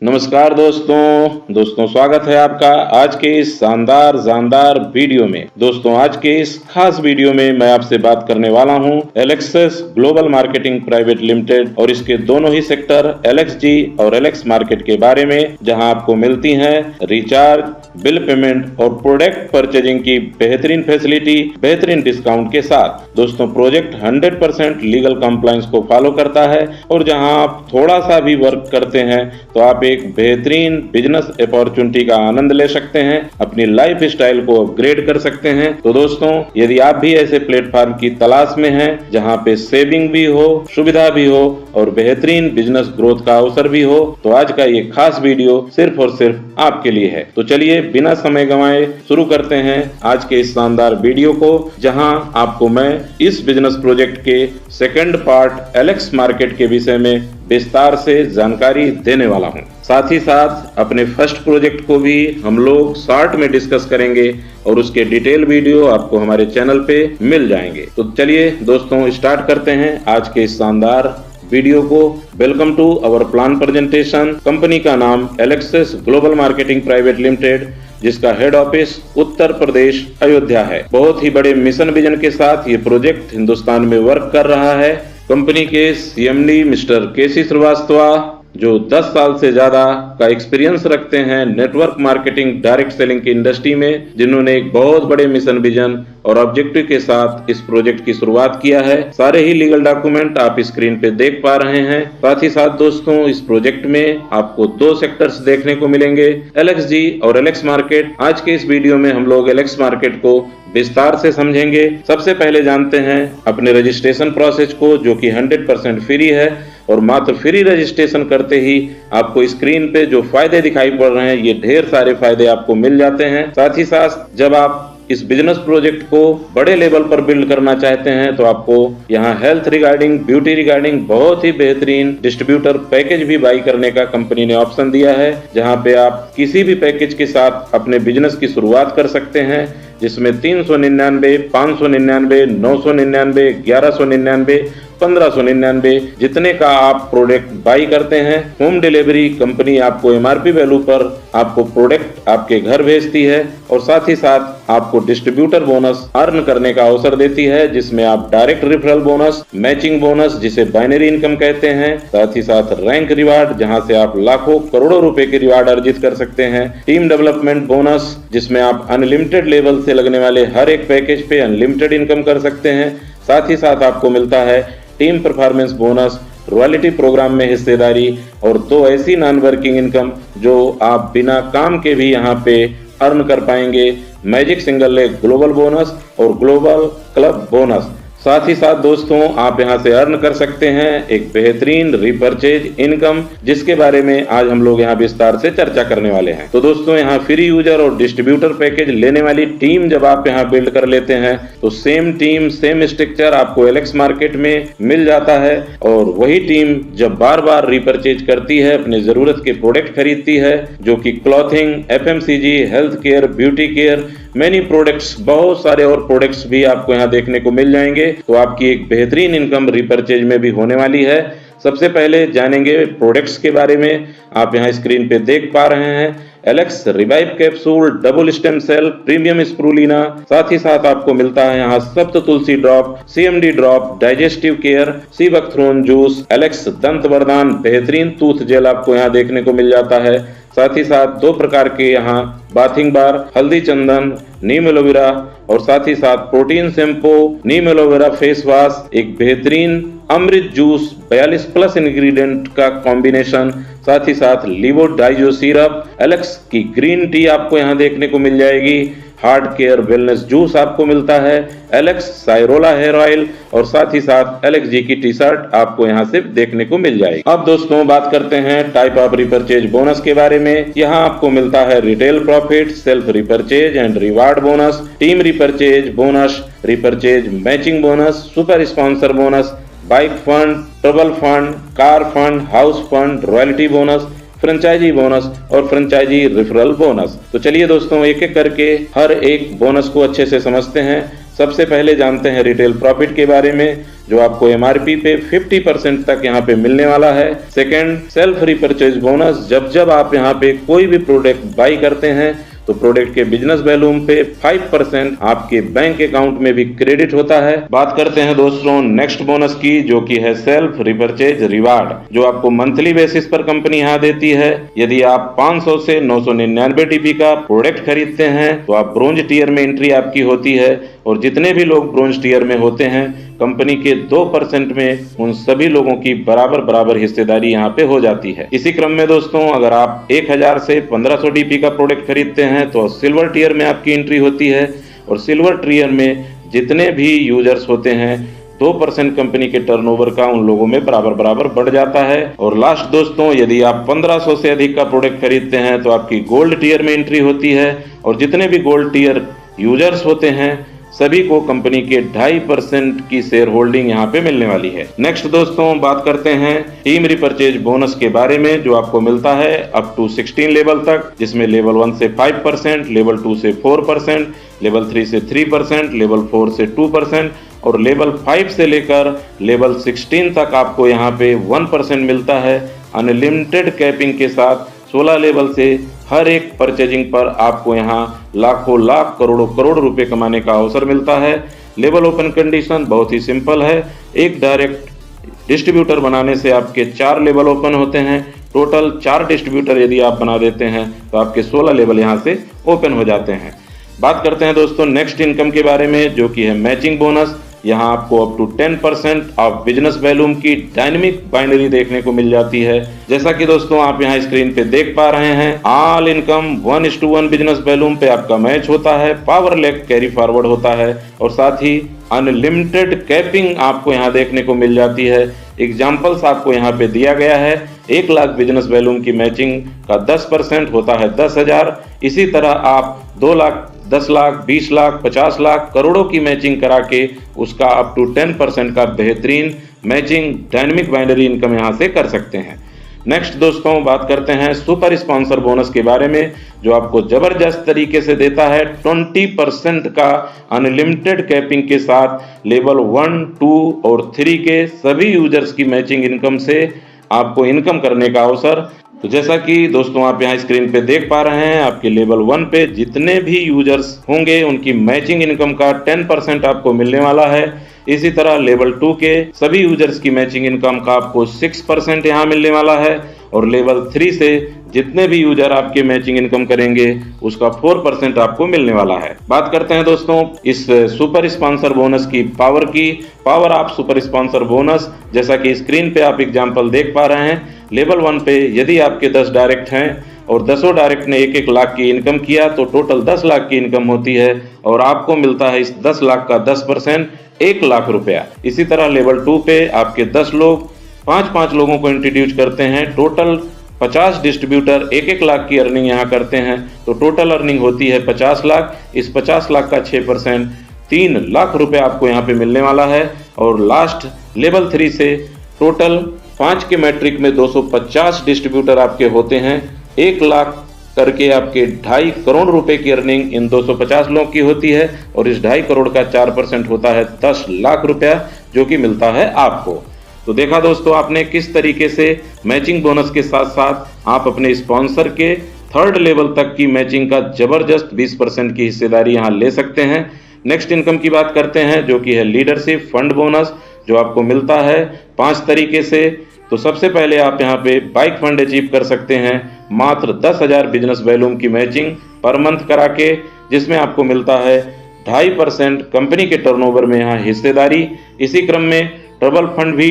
नमस्कार दोस्तों स्वागत है आपका आज के इस शानदार वीडियो में। दोस्तों आज के इस खास वीडियो में मैं आपसे बात करने वाला हूं Alexis global marketing private limited और इसके दोनों ही सेक्टर एलएक्सजी और एलेक्स मार्केट के बारे में, जहां आपको मिलती हैं रिचार्ज, बिल पेमेंट और प्रोडक्ट परचेजिंग की बेहतरीन फैसिलिटी बेहतरीन डिस्काउंट के साथ। दोस्तों प्रोजेक्ट 100% लीगल कंप्लायंस को फॉलो करता है और जहां आप थोड़ा सा भी वर्क करते हैं तो आप एक बेहतरीन बिजनेस अपॉर्चुनिटी का आनंद ले सकते हैं, अपनी लाइफ स्टाइल को अपग्रेड कर सकते हैं। तो दोस्तों यदि आप भी ऐसे प्लेटफॉर्म की तलाश में हैं जहां पे सेविंग भी हो, सुविधा भी हो और बेहतरीन बिजनेस ग्रोथ का अवसर भी हो, तो आज का ये खास वीडियो सिर्फ और सिर्फ आपके लिए है। तो चलिए बिना समय गंवाए शुरू करते हैं आज के इस शानदार वीडियो को, जहां आपको मैं इस बिजनेस प्रोजेक्ट के सेकंड पार्ट एलेक्स मार्केट के विषय में विस्तार से जानकारी देने वाला हूं। साथ ही साथ अपने फर्स्ट प्रोजेक्ट को भी हम लोग शॉर्ट में डिस्कस करेंगे और उसके डिटेल वीडियो आपको हमारे चैनल पे मिल जाएंगे। तो चलिए दोस्तों स्टार्ट करते हैं आज के इस शानदार वीडियो को। Welcome to our plan presentation. Company का नाम Alexis global marketing private limited, जिसका हेड ऑफिस उत्तर प्रदेश अयोध्या है। बहुत ही बड़े मिशन विजन के साथ ये प्रोजेक्ट हिंदुस्तान में वर्क कर रहा है। कंपनी के सीएमडी मिस्टर केसी श्रीवास्तव, जो 10 साल से ज्यादा का एक्सपीरियंस रखते हैं नेटवर्क मार्केटिंग डायरेक्ट सेलिंग की इंडस्ट्री में, जिन्होंने एक बहुत बड़े मिशन विजन और ऑब्जेक्टिव के साथ इस प्रोजेक्ट की शुरुआत किया है। सारे ही लीगल डॉक्यूमेंट आप स्क्रीन पे देख पा रहे हैं। साथ ही साथ दोस्तों इस प्रोजेक्ट में आपको 2 सेक्टर्स देखने को मिलेंगे, एलएक्सजी और एलेक्स मार्केट। आज के इस वीडियो में हम लोग एलेक्स मार्केट को विस्तार से समझेंगे। सबसे पहले जानते हैं अपने रजिस्ट्रेशन प्रोसेस को, जो कि 100% फ्री है और मात्र फ्री रजिस्ट्रेशन करते ही आपको स्क्रीन पे जो फायदे दिखाई पड़ रहे हैं, ये ढेर सारे फायदे आपको मिल जाते हैं। साथ ही साथ जब आप इस बिजनेस प्रोजेक्ट को बड़े लेवल पर बिल्ड करना चाहते हैं तो आपको यहाँ हेल्थ रिगार्डिंग, ब्यूटी रिगार्डिंग बहुत ही बेहतरीन डिस्ट्रीब्यूटर पैकेज भी बाई करने का कंपनी ने ऑप्शन दिया है, जहाँ पे आप किसी भी पैकेज के साथ अपने बिजनेस की शुरुआत कर सकते हैं, जिसमें 399, 599, 999, 1199, 1599 जितने का आप प्रोडक्ट बाई करते हैं, होम डिलीवरी कंपनी आपको एमआरपी वैल्यू पर आपको प्रोडक्ट आपके घर भेजती है और साथ ही साथ आपको डिस्ट्रीब्यूटर बोनस अर्न करने का अवसर देती है, जिसमें आप direct referral bonus, matching bonus जिसे बाइनरी इनकम कहते हैं, साथ ही साथ रैंक रिवार्ड जहां से आप लाखों करोड़ों रुपए के रिवार्ड अर्जित कर सकते हैं, टीम डेवलपमेंट बोनस जिसमें आप अनलिमिटेड लेवल से लगने वाले हर एक पैकेज पे अनलिमिटेड इनकम कर सकते हैं। साथ ही साथ आपको मिलता है team performance bonus, royalty program में हिस्सेदारी और 2 ऐसी नॉन वर्किंग इनकम जो आप बिना काम के भी यहाँ पे अर्न कर पाएंगे, magic single leg global bonus और ग्लोबल क्लब बोनस। साथ ही साथ दोस्तों आप यहां से अर्न कर सकते हैं एक बेहतरीन रिपर्चेज इनकम, जिसके बारे में आज हम लोग यहां विस्तार से चर्चा करने वाले हैं। तो दोस्तों यहां फ्री यूजर और डिस्ट्रीब्यूटर पैकेज लेने वाली टीम जब आप यहां बिल्ड कर लेते हैं तो सेम टीम सेम स्ट्रक्चर आपको एलेक्स मार्केट में मिल जाता है और वही टीम जब बार बार रिपर्चेज करती है, अपनी जरूरत के प्रोडक्ट खरीदती है, जो कि clothing, FMCG, health care, beauty care, many products, बहुत सारे और प्रोडक्ट्स भी आपको यहाँ देखने को मिल जाएंगे। तो आपकी एक बेहतरीन इनकम रिपर्चेज में भी होने वाली है। सबसे पहले जानेंगे प्रोडक्ट्स के बारे में। आप यहाँ स्क्रीन पे देख पा रहे हैं Alex revive capsule, double stem cell, premium spirulina. साथ ही साथ आपको मिलता है यहाँ Sapt Tulsi drop, CMD drop, digestive care, seabuckthorn juice, Alex Dant Vardan, बेहतरीन टूथ जेल आपको यहाँ देखने को मिल जाता है। साथ ही साथ 2 प्रकार के यहाँ बाथिंग बार, हल्दी चंदन, नीम एलोवेरा और साथ ही साथ प्रोटीन शैम्पू, नीम एलोवेरा फेस वॉश, एक बेहतरीन अमृत जूस 42+ इंग्रेडिएंट का कॉम्बिनेशन, साथ ही साथ लिवो डाइजो सिरप, एलेक्स की ग्रीन टी आपको यहाँ देखने को मिल जाएगी, हार्ट केयर वेलनेस जूस आपको मिलता है, एलेक्स साइरोला हेयर ऑयल और साथ ही साथ एलेक्स जी की टी शर्ट आपको यहाँ से देखने को मिल जाएगी। अब दोस्तों बात करते हैं टाइप ऑफ रिपर्चेज बोनस के बारे में। यहाँ आपको मिलता है retail profit, self repurchase and reward bonus, team repurchase bonus, repurchase matching bonus, super sponsor bonus, bike fund, trouble fund, car fund, house fund, royalty bonus, franchise bonus और franchise referral bonus. तो चलिए दोस्तों एक एक करके हर एक bonus को अच्छे से समझते हैं। सबसे पहले जानते हैं रिटेल प्रॉफिट के बारे में, जो आपको एमआरपी पे 50% तक यहाँ पे मिलने वाला है। सेकंड, सेल्फ रिपर्चेज बोनस, जब आप यहाँ पे कोई भी प्रोडक्ट बाई करते हैं तो प्रोडक्ट के बिजनेस वैल्यूम पे 5% आपके बैंक अकाउंट में भी क्रेडिट होता है। बात करते हैं दोस्तों नेक्स्ट बोनस की, जो कि है सेल्फ रिपर्चेज रिवार्ड, जो आपको मंथली बेसिस पर कंपनी यहाँ देती है। यदि आप 500 से 999 टीपी का प्रोडक्ट खरीदते हैं तो आप ब्रोंज टियर में एंट्री आपकी होती है, और जितने भी लोग ब्रोंज टियर में होते हैं कंपनी के 2% में उन सभी लोगों की बराबर हिस्सेदारी यहाँ पे हो जाती है। इसी क्रम में दोस्तों अगर आप 1000 से 1500 डीपी का प्रोडक्ट खरीदते हैं तो सिल्वर टियर में आपकी एंट्री होती है, और सिल्वर टियर में जितने भी यूजर्स होते हैं 2% कंपनी के टर्नओवर का उन लोगों में बराबर बढ़ जाता है। और लास्ट दोस्तों, यदि आप 1500 से अधिक का प्रोडक्ट खरीदते हैं तो आपकी गोल्ड टियर में एंट्री होती है, और जितने भी गोल्ड टियर यूजर्स होते हैं सभी को कंपनी के 2.5% की शेयर होल्डिंग यहाँ पे मिलने वाली है। नेक्स्ट दोस्तों बात करते हैं टीम रिपर्चेज बोनस के बारे में, जो आपको मिलता है अप टू 16 लेवल तक, जिसमें लेवल 1 से 5%, लेवल 2 से 4%, लेवल 3 से 3%, लेवल 4 से 2% और लेवल 5 से लेकर लेवल 16 तक आपको यहाँ पे 1% मिलता है। अनलिमिटेड कैपिंग के साथ 16 लेवल से हर एक परचेजिंग पर आपको यहाँ लाखों लाख करोड़ों रुपए कमाने का अवसर मिलता है। लेवल ओपन कंडीशन बहुत ही सिंपल है, एक डायरेक्ट डिस्ट्रीब्यूटर बनाने से आपके 4 लेवल ओपन होते हैं। टोटल 4 डिस्ट्रीब्यूटर यदि आप बना देते हैं तो आपके 16 लेवल यहाँ से ओपन हो जाते हैं। बात करते हैं दोस्तों नेक्स्ट इनकम के बारे में, जो कि है मैचिंग बोनस। यहाँ आपको up to 10% of business volume की डायनेमिक बाइनरी देखने को मिल जाती है। जैसा कि दोस्तों आप यहाँ स्क्रीन पे देख पा रहे हैं, ऑल इनकम 1:1 बिजनेस वैल्यूम पे आपका मैच होता है, पावर लेग कैरी फॉरवर्ड होता है, और साथ ही अनलिमिटेड कैपिंग आपको यहाँ देखने को मिल जाती है। एग्जाम्पल्स आपको यहाँ पे दिया गया है। 1 लाख बिजनेस वैल्यूम की मैचिंग का 10% होता है 10,000। इसी तरह आप 2 लाख, 10 लाख, 20 लाख, 50 लाख, करोड़ों की मैचिंग करा के उसका अप टू 10% का बेहतरीन मैचिंग डायनेमिक बाइनरी इनकम यहाँ से कर सकते हैं। नेक्स्ट दोस्तों बात करते हैं सुपर स्पॉन्सर बोनस के बारे में, जो आपको जबरदस्त तरीके से देता है 20% का अनलिमिटेड कैपिंग के साथ लेवल 1, 2 और 3 के सभी यूजर्स की मैचिंग इनकम से आपको इनकम करने का अवसर। तो जैसा कि दोस्तों आप यहाँ स्क्रीन पे देख पा रहे हैं, आपके लेवल 1 पे जितने भी यूजर्स होंगे उनकी मैचिंग इनकम का 10% आपको मिलने वाला है। इसी तरह लेवल 2 के सभी यूजर्स की मैचिंग इनकम का आपको 6% यहाँ मिलने वाला है, और लेवल 3 से जितने भी यूजर आपके मैचिंग इनकम करेंगे उसका 4% आपको मिलने वाला है। बात करते हैं दोस्तों इस सुपर स्पॉन्सर बोनस की power of super sponsor bonus. जैसा कि स्क्रीन पे आप एग्जांपल देख पा रहे हैं, लेवल 1 पे यदि आपके 10 डायरेक्ट हैं और 10 डायरेक्ट ने 1-1 लाख की इनकम किया तो टोटल 10 लाख की इनकम होती है, और आपको मिलता है इस 10 लाख का 10% 1 लाख रुपया। इसी तरह लेवल 2 पे आपके 10 लोग 5-5 लोगों को इंट्रोड्यूस करते हैं, टोटल 50 डिस्ट्रीब्यूटर 1-1 लाख की अर्निंग यहाँ करते हैं, तो टोटल अर्निंग होती है 50 लाख। इस 50 लाख का 6% 3 लाख रुपए आपको यहाँ पे मिलने वाला है। और लास्ट लेवल 3 से टोटल 5 के मैट्रिक में 250 डिस्ट्रीब्यूटर आपके होते हैं, 1 लाख करके आपके 2.5 करोड़ रुपए की अर्निंग इन 250 लोगों की होती है, और इस 2.5 करोड़ का 4% होता है 10 लाख रुपया, जो कि मिलता है आपको। तो देखा दोस्तों आपने किस तरीके से मैचिंग बोनस के साथ साथ आप अपने स्पॉन्सर के 3rd लेवल तक की मैचिंग का जबरदस्त 20% की हिस्सेदारी यहाँ ले सकते हैं। नेक्स्ट इनकम की बात करते हैं, जो कि है लीडरशिप फंड बोनस, जो आपको मिलता है 5 तरीके से। तो सबसे पहले आप यहाँ पे बाइक फंड अचीव कर सकते हैं मात्र 10,000 बिजनेस वैल्यूम की मैचिंग पर मंथ करा के, जिसमें आपको मिलता है 2.5% कंपनी के टर्नओवर में यहाँ हिस्सेदारी। इसी क्रम में ट्रबल फंड भी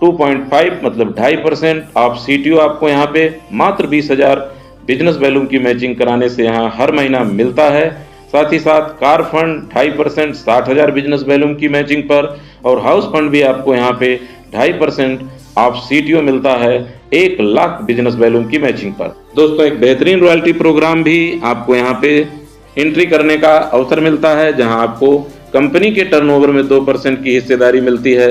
2.5 मतलब 2.5% आप CTO आपको यहाँ पे मात्र 20,000 बिजनेस वैल्यूम की मैचिंग कराने से यहाँ हर महीना मिलता है। साथ ही साथ कार फंड 2.5% 60,000 बिजनेस वैल्यूम की मैचिंग पर, और हाउस फंड भी आपको यहाँ पे 2.5% आप CTO मिलता है 1 लाख बिजनेस वैल्यूम की मैचिंग पर। दोस्तों एक बेहतरीन रॉयल्टी प्रोग्राम भी आपको यहाँ पे एंट्री करने का अवसर मिलता है, जहां आपको कंपनी के टर्नओवर में 2% की हिस्सेदारी मिलती है।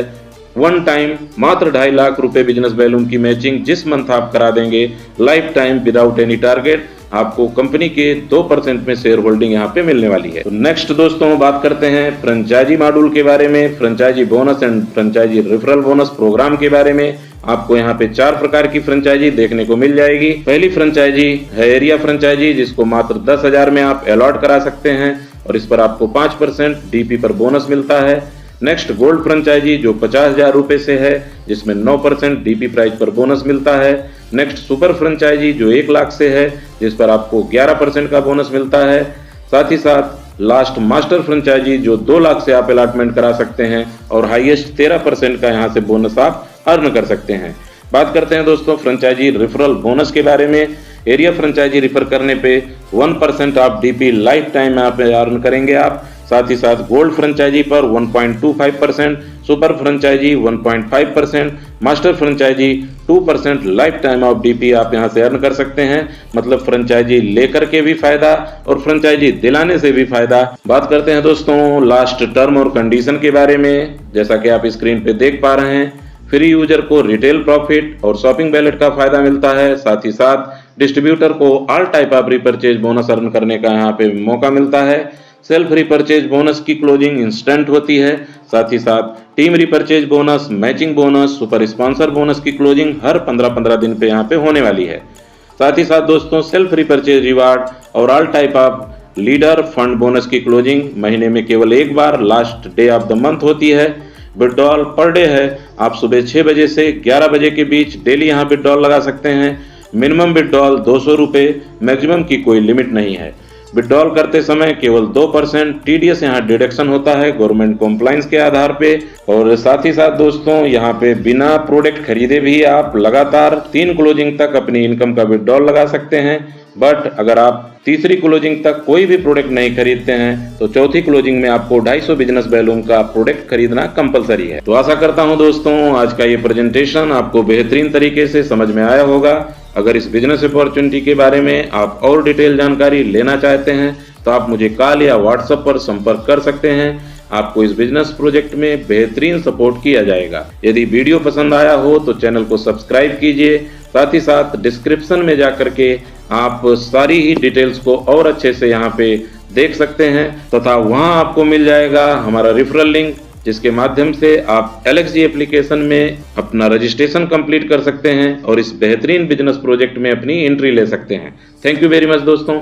1 टाइम मात्र 2.5 लाख रुपए बिजनेस वैल्यूम की मैचिंग जिस मंथ आप करा देंगे, life time without any target आपको कंपनी के 2% में शेयर होल्डिंग यहाँ पे मिलने वाली है। तो नेक्स्ट दोस्तों बात करते हैं फ्रेंचाइजी मॉड्यूल के बारे में, franchise bonus and franchise referral bonus program के बारे में। आपको यहाँ पे 4 प्रकार की फ्रेंचाइजी देखने को मिल जाएगी। पहली फ्रेंचाइजी है एरिया फ्रेंचाइजी, जिसको मात्र 10,000 में आप अलॉट करा सकते हैं और इस पर आपको 5% डीपी पर बोनस मिलता है। नेक्स्ट गोल्ड फ्रेंचाइजी जो 50,000 रुपए से है, जिसमें 9% डीपी प्राइस पर बोनस मिलता है। नेक्स्ट सुपर फ्रेंचाइजी जो 1 लाख से है, जिस पर आपको 11% का बोनस मिलता है। साथ ही साथ लास्ट मास्टर फ्रेंचाइजी जो 2 लाख से आप अलॉटमेंट करा सकते हैं और हाईएस्ट 13% का यहाँ से बोनस आप अर्न कर सकते हैं। बात करते हैं दोस्तों फ्रेंचाइजी रेफरल बोनस के बारे में। एरिया फ्रेंचाइजी रेफर करने पे 1% आप डीपी लाइफ टाइम आप अर्न करेंगे आप। साथ ही साथ गोल्ड फ्रेंचाइजी पर 1.25%, super franchise 1.5%, master franchise 2% lifetime of DP आप यहां से अर्न कर सकते हैं। मतलब फ्रेंचाइजी लेकर के भी फायदा और फ्रेंचाइजी दिलाने से भी फायदा। बात करते हैं दोस्तों लास्ट टर्म और कंडीशन के बारे में। जैसा कि आप स्क्रीन पे देख पा रहे हैं, फ्री यूजर को रिटेल प्रॉफिट और शॉपिंग बैलेट का फायदा मिलता है। साथ ही साथ डिस्ट्रीब्यूटर को all type of repurchase bonus earn करने का यहाँ पे मौका मिलता है। सेल्फ रिपर्चेज बोनस की क्लोजिंग इंस्टेंट होती है। साथ ही साथ team repurchase bonus, matching bonus, super sponsor bonus की क्लोजिंग हर 15-15 दिन पे यहाँ पे होने वाली है। साथ ही साथ दोस्तों सेल्फ रिपर्चेज रिवार्ड और all type of leader fund bonus की क्लोजिंग महीने में केवल एक बार last day of the month होती है। विड्रॉल पर डे है, आप सुबह 6 बजे से 11 बजे के बीच डेली यहाँ विड्रॉल लगा सकते हैं। मिनिमम विड्रॉल 200 रुपये, मैक्सिमम की कोई लिमिट नहीं है। विड्रॉल करते समय केवल 2% टीडीएस यहाँ डिडक्शन होता है गवर्नमेंट कॉम्प्लाइंस के आधार पे। और साथ ही साथ दोस्तों यहाँ पे बिना प्रोडक्ट खरीदे भी आप लगातार 3 क्लोजिंग तक अपनी इनकम का विड्रॉल लगा सकते हैं। बट अगर आप तीसरी क्लोजिंग तक कोई भी प्रोडक्ट नहीं खरीदते हैं तो चौथी क्लोजिंग में आपको 250 बिजनेस वैल्यूम का प्रोडक्ट खरीदना कंपलसरी है। तो आशा करता हूं दोस्तों आज का ये प्रेजेंटेशन आपको बेहतरीन तरीके से समझ में आया होगा। अगर इस बिजनेस अपॉर्चुनिटी के बारे में आप और डिटेल जानकारी लेना चाहते हैं तो आप मुझे कॉल या व्हाट्सएप पर संपर्क कर सकते हैं। आपको इस बिजनेस प्रोजेक्ट में बेहतरीन सपोर्ट किया जाएगा। यदि वीडियो पसंद आया हो तो चैनल को सब्सक्राइब कीजिए। साथ ही साथ डिस्क्रिप्शन में जाकर के आप सारी ही डिटेल्स को और अच्छे से यहाँ पे देख सकते हैं तथा वहाँ आपको मिल जाएगा हमारा रेफरल लिंक, जिसके माध्यम से आप LXG एप्लीकेशन में अपना रजिस्ट्रेशन कंप्लीट कर सकते हैं और इस बेहतरीन बिजनेस प्रोजेक्ट में अपनी एंट्री ले सकते हैं। थैंक यू वेरी मच दोस्तों।